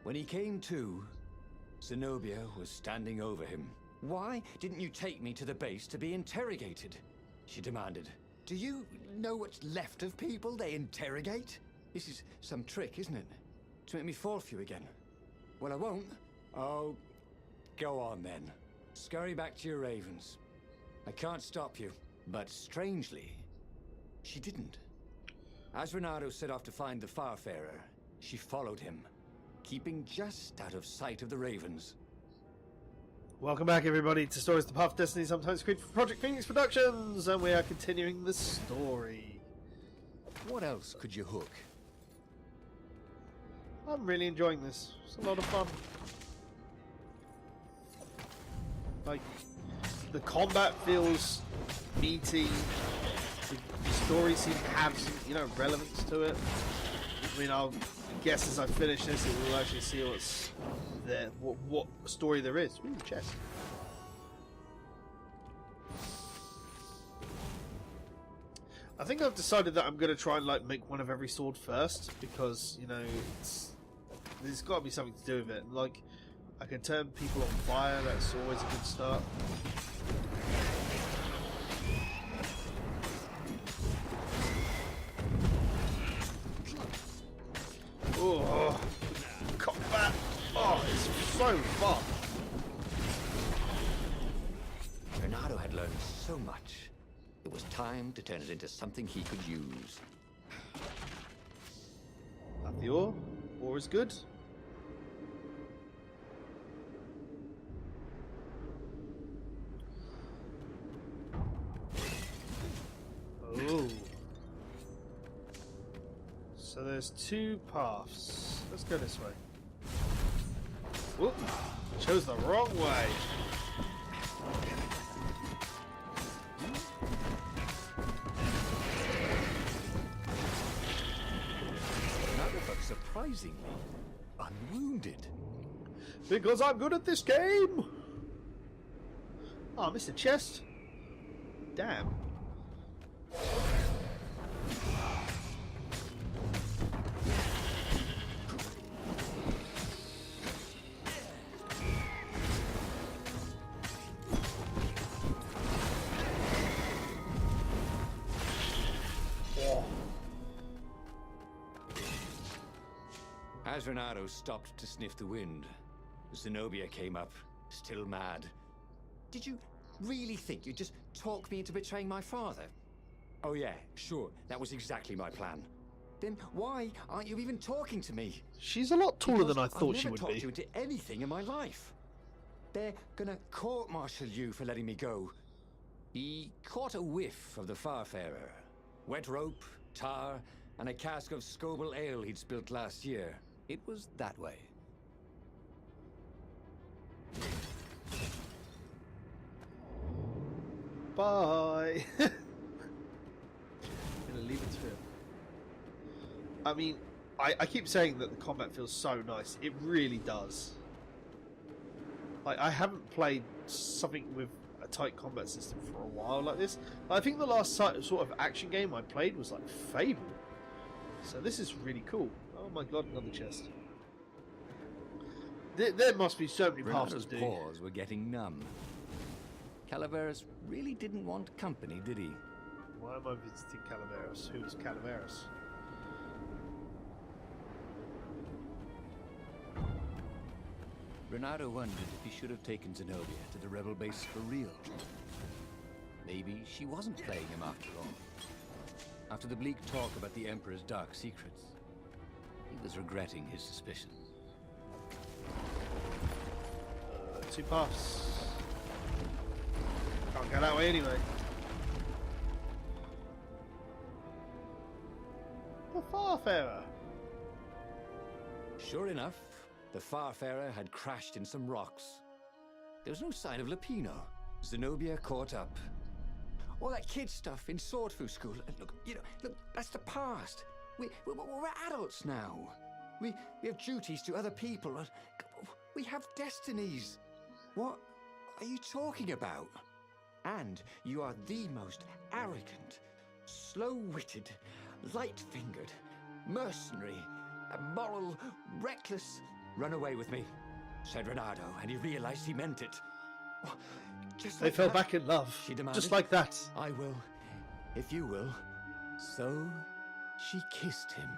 When he came to, Zenobia was standing over him. Why didn't you take me to the base to be interrogated? She demanded. Do you know what's left of people they interrogate? This is some trick, isn't it? To make me fall for you again. Well, I won't. Oh, go on then. Scurry back to your ravens. I can't stop you. But strangely, she didn't. As Reynardo set off to find the Farfarer, she followed him, keeping just out of sight of the ravens. Welcome back, everybody, to Stories the Path of Destinies, sometimes created for Project Phoenix Productions, and we are continuing the story. What else could you hook? I'm really enjoying this. It's a lot of fun. Like, the combat feels meaty. The story seems to have some, relevance to it. I mean, I'll guess as I finish this, we'll actually see what's there, what story there is. Ooh, chest. I think I've decided that I'm going to try and make one of every sword first, because there's got to be something to do with it. Like, I can turn people on fire. That's always a good start. Oh, combat! Oh, it's so fun. Reynardo had learned so much. It was time to turn it into something he could use. Have the ore? Ore is good. Oh. So there's two paths. Let's go this way. Whoop! Chose the wrong way. Reynardo felt surprisingly unwounded. Because I'm good at this game! Oh, I missed a chest. Damn. As Reynardo stopped to sniff the wind, Zenobia came up, still mad. Did you really think you'd just talk me into betraying my father? Oh yeah, sure, that was exactly my plan. Then why aren't you even talking to me? She's a lot taller than I thought she would be. I've never talked you into anything in my life. They're gonna court-martial you for letting me go. He caught a whiff of the Farfarer. Wet rope, tar, and a cask of Scobel ale he'd spilt last year. It was that way. Bye. I'm gonna leave it to him. I mean, I keep saying that the combat feels so nice. It really does. Like, I haven't played something with a tight combat system for a while like this. I think the last sort of action game I played was like Fable. So this is really cool. Oh my god, another chest. There must be so many paths to do. Reynardo's paws were getting numb. Calaveras really didn't want company, did he? Why am I visiting Calaveras? Who's Calaveras? Reynardo wondered if he should have taken Zenobia to the rebel base for real. Maybe she wasn't playing him after all. After the bleak talk about the Emperor's dark secrets, he was regretting his suspicions. Two paths. Can't go that way anyway. The Farfarer. Sure enough, the Farfarer had crashed in some rocks. There was no sign of Lupino. Zenobia caught up. All that kid stuff in Swordfu school. Look, that's the past. We're adults now. We have duties to other people. We have destinies. What are you talking about? And you are the most arrogant, slow-witted, light-fingered, mercenary, immoral, reckless, Run away with me, said Reynardo, and he realized he meant it. Oh, just They like fell that, back in love. she demanded. Just like that. I will, if you will. So she kissed him.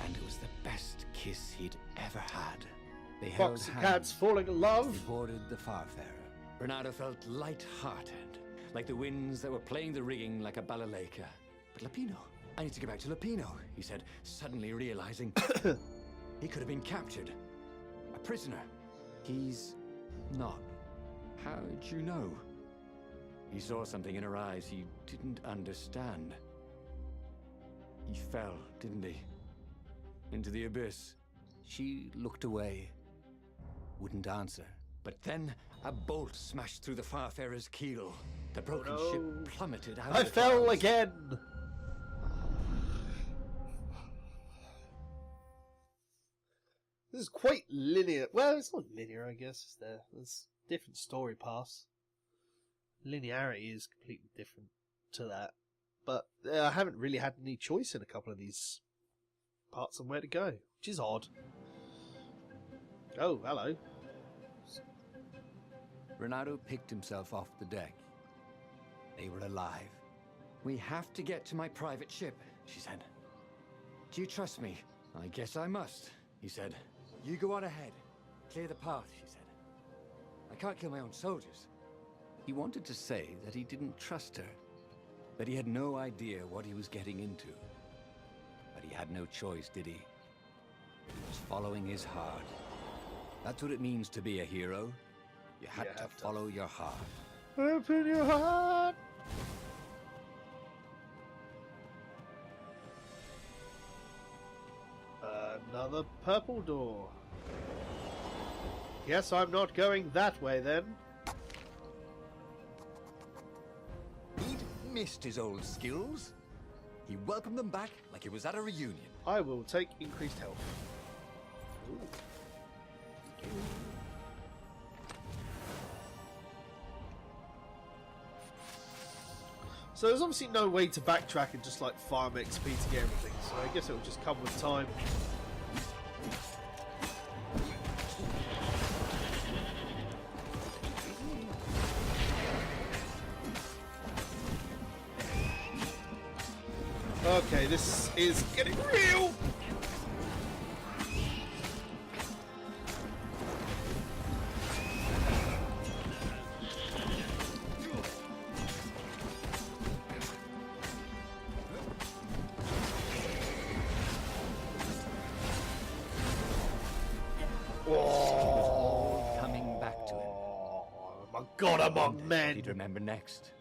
And it was the best kiss he'd ever had. They held Fox and hands. cats falling in love. They boarded the Farfarer. Reynardo felt light-hearted, like the winds that were playing the rigging like a balalaika. But Lapino, I need to get back to Lapino, he said, suddenly realizing he could have been captured. A prisoner. He's not. How'd you know? He saw something in her eyes he didn't understand. He fell, didn't he? Into the abyss. She looked away. Wouldn't answer. But then a bolt smashed through the Farfarer's keel. The broken ship plummeted out I of the fell clouds. again. This is quite linear. Well, it's not linear, I guess. There's different story paths. Linearity is completely different to that. But I haven't really had any choice in a couple of these parts on where to go, which is odd. Oh, hello. Reynardo picked himself off the deck. They were alive. We have to get to my private ship, she said. Do you trust me? I guess I must, he said. You go on ahead. Clear the path, she said. I can't kill my own soldiers. He wanted to say that he didn't trust her, that he had no idea what he was getting into. But he had no choice, did he? He was following his heart. That's what it means to be a hero. You had to follow your heart. Open your heart. Another purple door. Guess I'm not going that way then. He'd missed his old skills. He welcomed them back like it was at a reunion. I will take increased health. Ooh. So there's obviously no way to backtrack and just like farm XP to get everything, so I guess it will just come with time. Okay, this is getting real! Coming back to him. Oh my god, among What men! he'd remember next.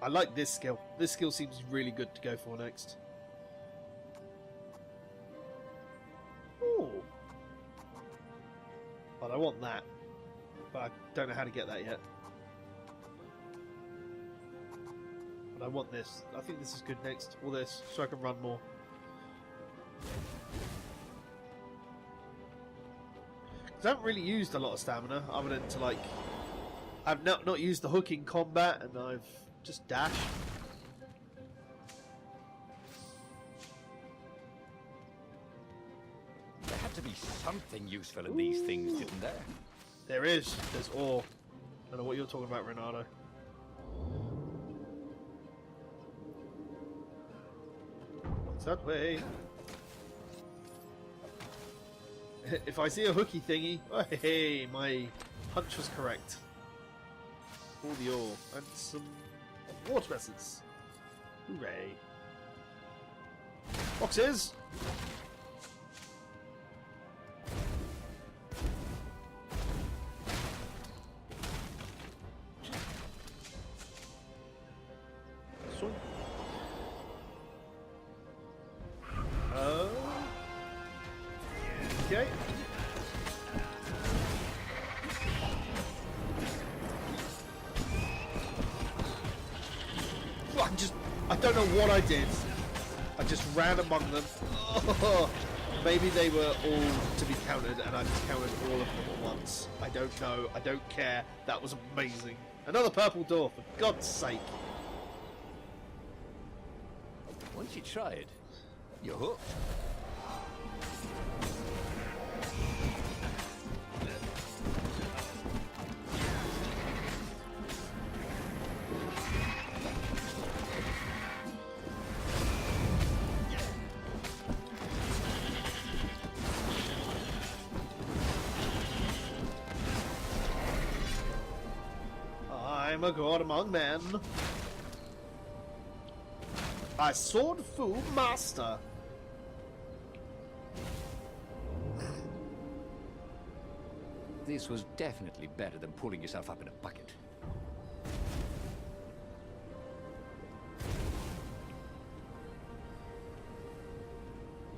I like this skill. This skill seems really good to go for next. Ooh. But I want that. But I don't know how to get that yet. But I want this. I think this is good next. Or this, so I can run more. Because I haven't really used a lot of stamina, other than to like... I've not used the hook in combat, and I've just dashed. There had to be something useful in these things, didn't there? There is. There's ore. I don't know what you're talking about, Reynardo. It's that way. If I see a hooky thingy, oh, hey, my hunch was correct. All the ore and some water vessels. Hooray! Boxes. So. Okay. I don't know what I did. I just ran among them. Oh, maybe they were all to be counted and I just counted all of them at once. I don't know. I don't care. That was amazing. Another purple door, for God's sake. Once you try it, you're hooked. I'm a god among men. A sword fu master. This was definitely better than pulling yourself up in a bucket.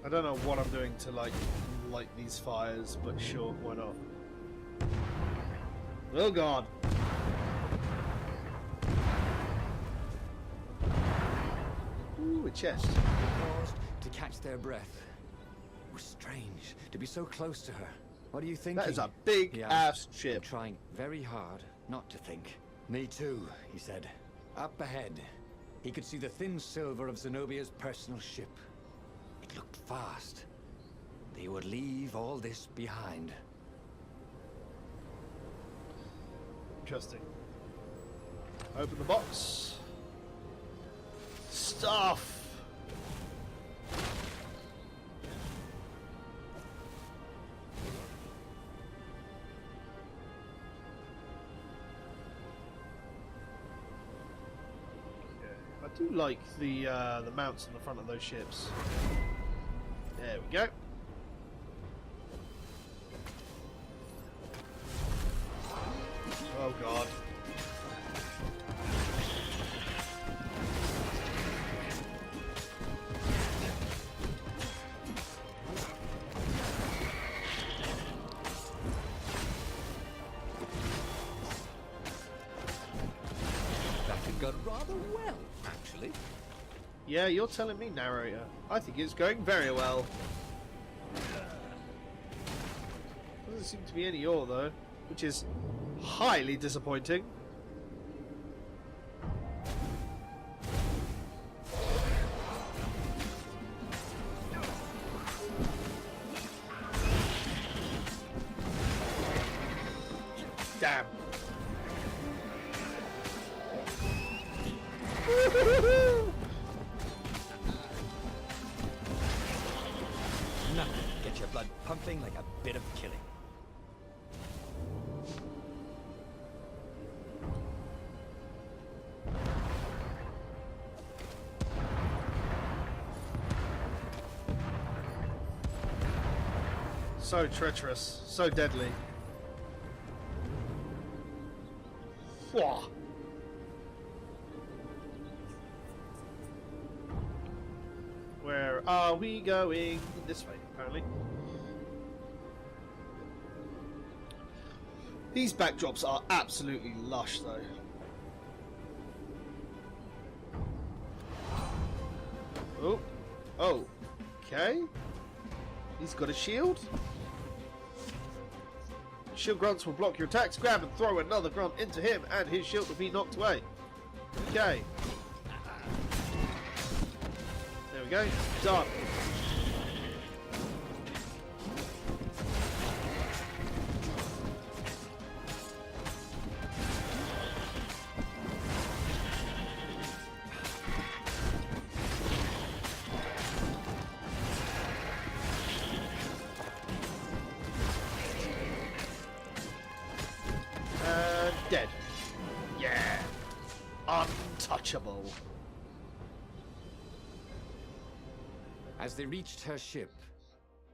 I don't know what I'm doing to like light these fires, but sure, why not? Oh god. Ooh, a chest. They paused to catch their breath. It was strange to be so close to her. What are you thinking? That is a big He ass asked, ship. trying very hard not to think. Me too, he said. Up ahead, he could see the thin silver of Zenobia's personal ship. It looked fast. They would leave all this behind. Interesting. Open the box. Stuff. I do like the mounts on the front of those ships. There we go. Oh god. That had gone rather well, actually. Yeah, you're telling me, narrator. I think it's going very well. Doesn't seem to be any ore though, which is highly disappointing. Damn. Nothing gets your blood pumping like a bit of killing. So treacherous, so deadly. Whoa. Where are we going? This way, apparently. These backdrops are absolutely lush, though. Oh. Oh. Okay. He's got a shield. Shield grunts will block your attacks. Grab and throw another grunt into him, and his shield will be knocked away. Okay. There we go. Done. Dead. Yeah. Untouchable. As they reached her ship,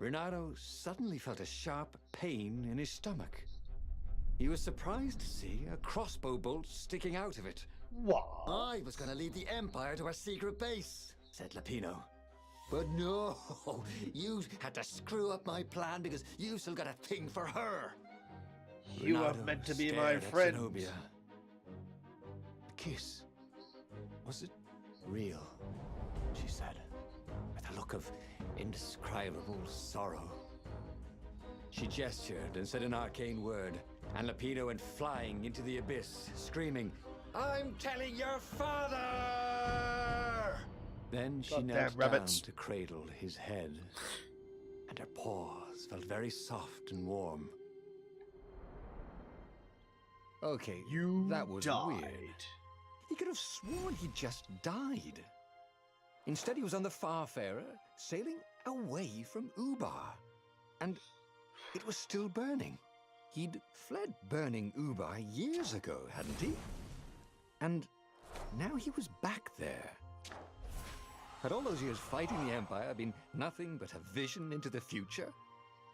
Reynardo suddenly felt a sharp pain in his stomach. He was surprised to see a crossbow bolt sticking out of it. What? I was going to lead the Empire to a secret base, said Lapino. But no, you had to screw up my plan because you've still got a thing for her. You are Reynardo meant to be my stared at friend. Zenobia. The kiss, was it real? She said, with a look of indescribable sorrow. She gestured and said an arcane word, and Lapino went flying into the abyss, screaming, "I'm telling your father!" Then she Goddamn knelt rabbits. down to cradle his head, and her paws felt very soft and warm. Okay, that was weird. He could have sworn he just died. Instead, he was on the Farfarer, sailing away from Ubar. And it was still burning. He'd fled burning Ubar years ago, hadn't he? And now he was back there. Had all those years fighting the Empire been nothing but a vision into the future?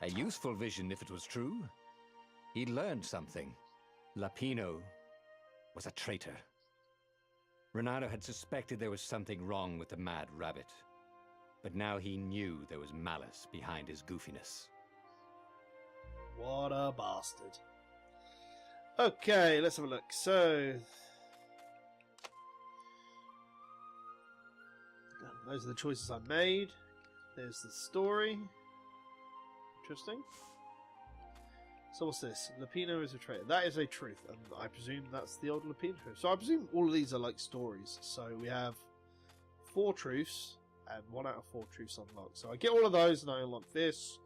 A useful vision if it was true. He'd learned something. Lapino was a traitor. Reynardo had suspected there was something wrong with the Mad Rabbit. But now he knew there was malice behind his goofiness. What a bastard. Okay, let's have a look. So, those are the choices I made. There's the story. Interesting. So what's this? Lapino is a traitor. That is a truth, and I presume that's the old Lapino truth. So I presume all of these are like stories. So we have 4 truths, and 1 out of 4 truths unlocked. So I get all of those, and I unlock this.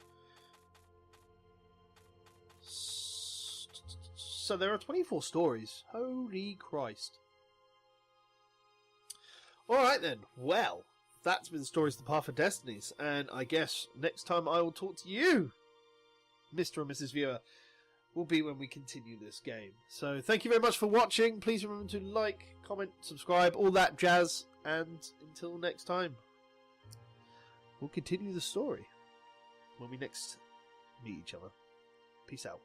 So there are 24 stories. Holy Christ. Alright then, well, that's been Stories of the Path of Destinies, and I guess next time I will talk to you, Mr. and Mrs. Viewer, will be when we continue this game. So thank you very much for watching. Please remember to like, comment, subscribe, all that jazz, and until next time, we'll continue the story when we next meet each other. Peace out.